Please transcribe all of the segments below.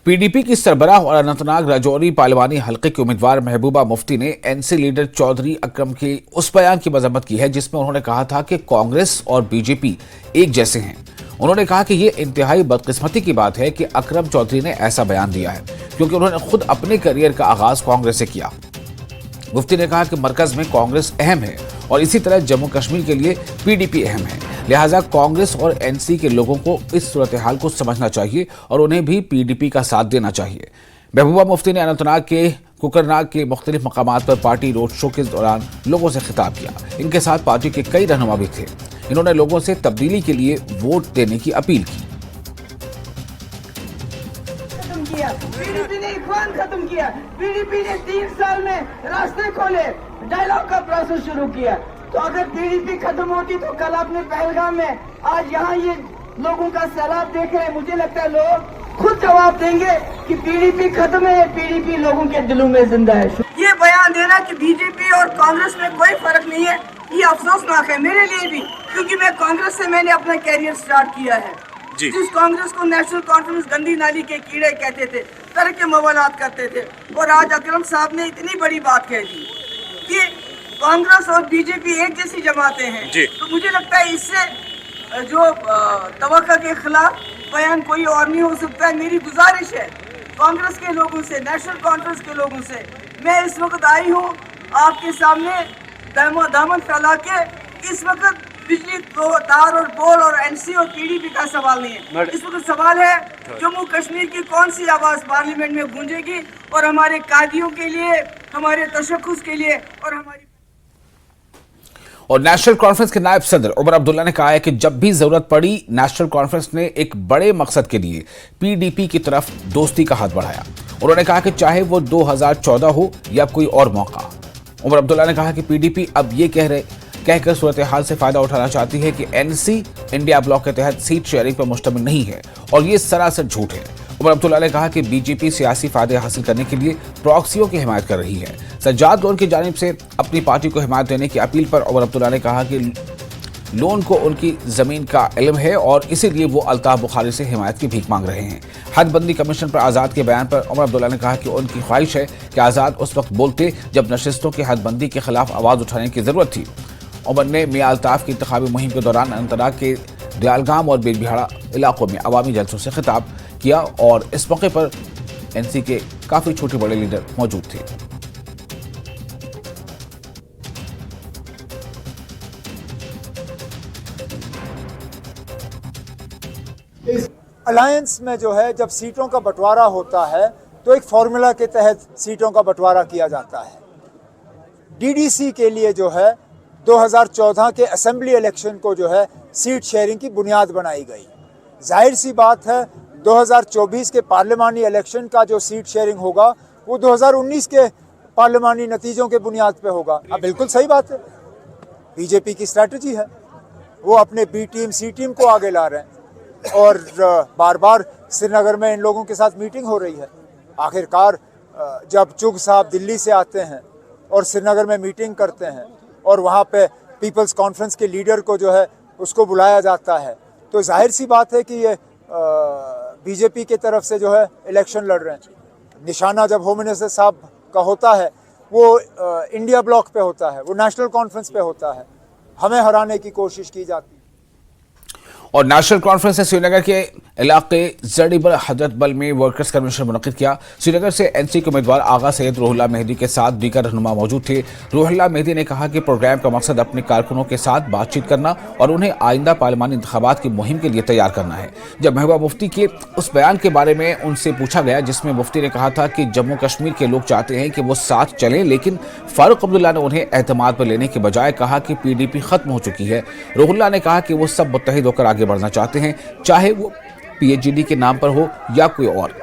PDP की सरबराह और अनंतनाग राजौरी पार्लिमानी हलके के उम्मीदवार महबूबा मुफ्ती ने एनसी लीडर चौधरी अकरम के उस बयान की मजम्मत की है जिसमें उन्होंने कहा था कि कांग्रेस और बीजेपी एक जैसे हैं। उन्होंने कहा कि ये इंतहाई बदकिस्मती की बात है कि अकरम चौधरी ने ऐसा बयान दिया है क्योंकि उन्होंने खुद अपने करियर का आगाज कांग्रेस से किया। मुफ्ती ने कहा कि मरकज में कांग्रेस अहम है और इसी तरह जम्मू कश्मीर के लिए पीडीपी अहम है, लिहाजा कांग्रेस और एनसी के लोगों को इस सूरत हाल को समझना चाहिए और उन्हें भी पीडीपी का साथ देना चाहिए। महबूबा मुफ्ती ने अनंतनाग के कुकरनाग के मुख्तलिफ मकामात पर पार्टी रोड शो के दौरान लोगों से खिताब किया। इनके साथ पार्टी के कई रहनुमा भी थे। इन्होंने लोगों से तब्दीली के लिए वोट देने की अपील की। पीडीपी ने इखवान खत्म किया, पीडीपी ने 3 साल में रास्ते खोले, डायलॉग का प्रोसेस शुरू किया। तो अगर पीडीपी खत्म होती तो कल अपने पहलगाम में आज यहाँ ये लोगों का सैलाब देख रहे हैं, मुझे लगता है लोग खुद जवाब देंगे कि पीडीपी खत्म है, पीडीपी लोगों के दिलों में जिंदा है। ये बयान देना कि बीजेपी और कांग्रेस में कोई फर्क नहीं है, ये अफसोसनाक है मेरे लिए भी, क्योंकि मैं कांग्रेस से मैंने अपना कैरियर स्टार्ट किया है। जिस कांग्रेस को नेशनल कॉन्फ्रेंस गंदी नाली के कीड़े कहते थे, तरह के मवालात करते थे, और आज अकरम साहब ने इतनी बड़ी बात कह दी कि कांग्रेस और बीजेपी एक जैसी जमातें हैं, तो मुझे लगता है इससे जो तवक्का के खिलाफ बयान कोई और नहीं हो सकता है। मेरी गुजारिश है कांग्रेस के लोगों से, नेशनल कॉन्फ्रेंस के लोगों से, मैं इस वक्त आई हूँ आपके सामने दामन फैला के। इस वक्त बिजली तार और बोल और एनसी और पीडीपी का सवाल नहीं है, इस वक्त सवाल है जम्मू कश्मीर की कौन सी आवाज पार्लियामेंट में गूंजेगी और हमारे कादियों के लिए, हमारे तशक्कुस के लिए और हमारी। और नेशनल कॉन्फ्रेंस के नायब सदर उमर अब्दुल्ला ने कहा है कि जब भी जरूरत पड़ी नेशनल कॉन्फ्रेंस ने एक बड़े मकसद के लिए पीडीपी की तरफ दोस्ती का हाथ बढ़ाया। उन्होंने कहा कि चाहे वो 2014 हो या कोई और मौका। उमर अब्दुल्ला ने कहा कि पीडीपी अब ये कहकर सूरत हाल से फायदा उठाना चाहती है कि एनसी इंडिया ब्लॉक के तहत सीट शेयरिंग पर मुश्तमिल नहीं है और ये सरासर झूठ है। उमर अब्दुल्ला ने कहा कि बीजेपी सियासी फायदे हासिल करने के लिए प्रॉक्सियों की हिमायत कर रही है। सज्जाद लोन की जानिब से अपनी पार्टी को हिमायत देने की अपील पर उमर अब्दुल्ला ने कहा कि लोन को उनकी जमीन का इल्म है और इसीलिए वो अल्ताफ बुखारी से हिमायत की भीख मांग रहे हैं। हदबंदी कमीशन पर आज़ाद के बयान पर उमर अब्दुल्ला ने कहा कि उनकी ख्वाहिश है कि आज़ाद उस वक्त बोलते जब नशिस्तों की हदबंदी के खिलाफ आवाज़ उठाने की ज़रूरत थी। उमर ने मियां अल्ताफ की इंतखाबी मुहिम के दौरान अनंतनाग के दयालगाम और बेलबिहाड़ा इलाकों में अवामी जलसों से खिताब किया और इस मौके पर एनसी के काफ़ी छोटे बड़े लीडर मौजूद थे। इस अलायंस में जो है जब सीटों का बंटवारा होता है तो एक फॉर्मूला के तहत सीटों का बंटवारा किया जाता है। डीडीसी के लिए जो है 2014 के असेंबली इलेक्शन को जो है सीट शेयरिंग की बुनियाद बनाई गई। जाहिर सी बात है 2024 के पार्लिमानी इलेक्शन का जो सीट शेयरिंग होगा वो 2019 के पार्लिमानी नतीजों के बुनियाद पे होगा। अब बिल्कुल सही बात है, बीजेपी की स्ट्रैटेजी है, वो अपने बी टीम सी टीम को आगे ला रहे हैं और बार बार श्रीनगर में इन लोगों के साथ मीटिंग हो रही है। आखिरकार जब चुग साहब दिल्ली से आते हैं और श्रीनगर में मीटिंग करते हैं और वहाँ पे पीपल्स कॉन्फ्रेंस के लीडर को जो है उसको बुलाया जाता है, तो जाहिर सी बात है कि ये बीजेपी की तरफ से जो है इलेक्शन लड़ रहे हैं। निशाना जब होम मिनिस्टर साहब का होता है वो इंडिया ब्लॉक पे होता है, वो नेशनल कॉन्फ्रेंस पे होता है, हमें हराने की कोशिश की जाती है। और नेशनल कॉन्फ्रेंस ने श्रीनगर के इलाके जड़ीबल हजरत बल में वर्कर्स कन्वेंशन मुनक्किद किया। श्रीनगर से एनसी के उम्मीदवार आगा सैयद रूहुल्लाह मेहदी के साथ दीगर रहनुमा मौजूद थे। रूहुल्लाह मेहदी ने कहा कि प्रोग्राम का मकसद अपने कारकुनों के साथ बातचीत करना और उन्हें आइंदा पार्लिमानी इंतखाबात की मुहिम के लिए तैयार करना है। जब महबूबा मुफ्ती के उस बयान के बारे में उनसे पूछा गया जिसमें मुफ्ती ने कहा था कि जम्मू कश्मीर के लोग चाहते हैं कि वो साथ चलें, लेकिन फारूक अब्दुल्ला ने उन्हें एतमाद पर लेने के बजाय कहा कि पीडीपी खत्म हो चुकी है। रूहुल्लाह ने कहा कि वो सब मुत्तहिद होकर आगे बढ़ना चाहते हैं, चाहे वो पीएचडी के नाम पर हो या कोई और।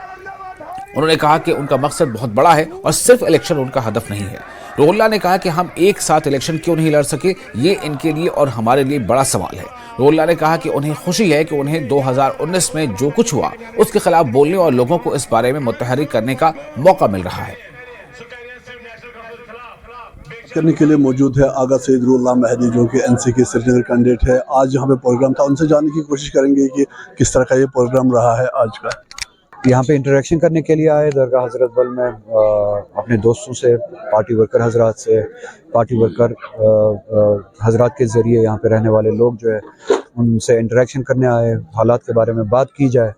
उन्होंने कहा कि उनका मकसद बहुत बड़ा है और सिर्फ इलेक्शन उनका हदफ नहीं है। रूहुल्लाह ने कहा कि हम एक साथ इलेक्शन क्यों नहीं लड़ सके, ये इनके लिए और हमारे लिए बड़ा सवाल है। रूहुल्लाह ने कहा कि उन्हें खुशी है कि उन्हें 2019 में जो कुछ हुआ उसके खिलाफ बोलने और लोगों को इस बारे में मुतहर्रिक करने का मौका मिल रहा है। करने के लिए मौजूद है आगा सैयद रूहुल्लाह मेहदी जो कि एनसी के श्रीनगर कैंडिडेट है। आज यहाँ पे प्रोग्राम था, उनसे जानने की कोशिश करेंगे कि किस तरह का ये प्रोग्राम रहा है आज का। یہاں پہ انٹریکشن کرنے کے لیے آئے درگاہ حضرت بل میں اپنے دوستوں سے، پارٹی ورکر حضرات سے، پارٹی ورکر حضرات کے ذریعے یہاں پہ رہنے والے لوگ جو ہے ان سے انٹریکشن کرنے آئے، حالات کے بارے میں بات کی جائے،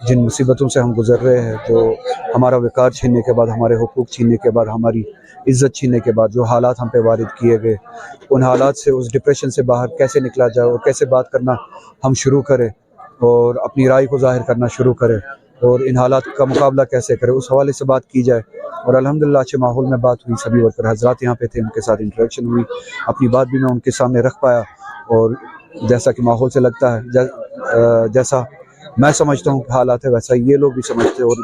جن مصیبتوں سے ہم گزر رہے ہیں، جو ہمارا وقار چھیننے کے بعد، ہمارے حقوق چھیننے کے بعد، ہماری عزت چھیننے کے بعد جو حالات ہم پہ وارد کیے گئے، ان حالات سے، اس ڈپریشن سے باہر کیسے نکلا جائے اور کیسے بات کرنا ہم شروع کریں اور اپنی رائے کو ظاہر کرنا شروع کریں اور ان حالات کا مقابلہ کیسے کریں، اس حوالے سے بات کی جائے۔ اور الحمدللہ اچھے ماحول میں بات ہوئی، سبھی ورکر حضرات یہاں پہ تھے، ان کے ساتھ انٹریکشن ہوئی، اپنی بات بھی میں ان کے سامنے رکھ پایا، اور جیسا کہ ماحول سے لگتا ہے، جیسا میں سمجھتا ہوں کہ حالات ہے ویسا یہ لوگ بھی سمجھتے ہیں، اور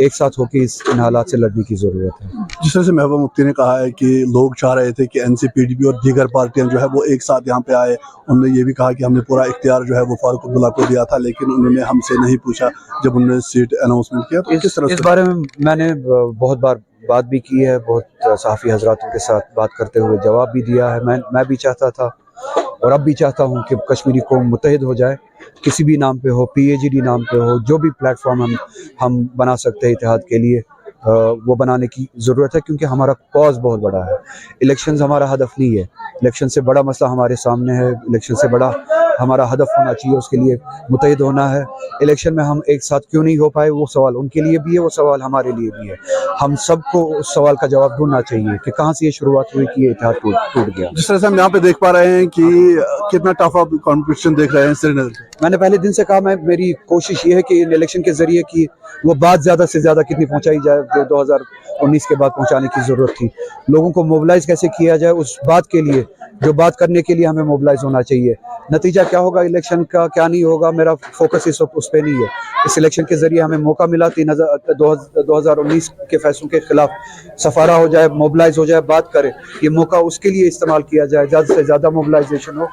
ایک ساتھ ہو کے ان حالات سے لڑنے کی ضرورت ہے۔ جس طرح سے محبوبہ مفتی نے کہا ہے کہ لوگ چاہ رہے تھے کہ NCPDP اور دیگر پارٹیاں جو ہے وہ ایک ساتھ یہاں پہ آئے، انہوں نے یہ بھی کہا کہ ہم نے پورا اختیار جو ہے وہ فاروق عبداللہ کو دیا تھا، لیکن انہوں نے ہم سے نہیں پوچھا جب انہوں نے سیٹ اناؤنسمنٹ کیا۔ تو کس طرح اس بارے میں نے بہت بار بات بھی کی ہے، بہت صحافی حضراتوں کے ساتھ بات کرتے ہوئے جواب بھی دیا ہے۔ میں بھی چاہتا تھا اور اب بھی چاہتا ہوں کہ کشمیری قوم متحد ہو جائے، کسی بھی نام پہ ہو، PAGD نام پہ ہو، جو بھی پلیٹ فارم ہم بنا سکتے ہیں اتحاد کے لیے، وہ بنانے کی ضرورت ہے، کیونکہ ہمارا کاز بہت بڑا ہے۔ الیکشنز ہمارا ہدف نہیں ہے، الیکشن سے بڑا مسئلہ ہمارے سامنے ہے، الیکشن سے بڑا ہمارا ہدف ہونا چاہیے، اس کے لیے متحد ہونا ہے۔ الیکشن میں ہم ایک ساتھ کیوں نہیں ہو پائے، وہ سوال ان کے لیے بھی ہے، وہ سوال ہمارے لیے بھی ہے۔ ہم سب کو اس سوال کا جواب ڈھونڈنا چاہیے کہ کہاں سے یہ شروعات ہوئی کہ یہ اتحاد ٹوٹ گیا۔ جس طرح سے ہم یہاں پہ دیکھ پا رہے ہیں کہ کتنا ٹف آپ کمپٹیشن دیکھ رہے ہیں سری نگر میں۔ میں نے پہلے دن سے کہا، میری کوشش یہ ہے کہ ان الیکشن کے ذریعے کی وہ بات زیادہ سے زیادہ کتنی پہنچائی جائے جو 2019 کے بعد پہنچانے کی ضرورت تھی، لوگوں کو موبلائز کیسے کیا جائے اس بات کے لیے، جو بات کرنے کے لیے ہمیں موبلائز ہونا چاہیے۔ نتیجہ کیا ہوگا الیکشن کا، کیا نہیں ہوگا، میرا فوکس اس پہ نہیں ہے۔ اس الیکشن کے ذریعے ہمیں موقع ملا 2019 کے فیصلوں کے خلاف سفارہ ہو جائے، موبلائز ہو جائے، بات کرے، یہ موقع اس کے لیے استعمال کیا جائے، زیادہ سے زیادہ موبلائزیشن ہو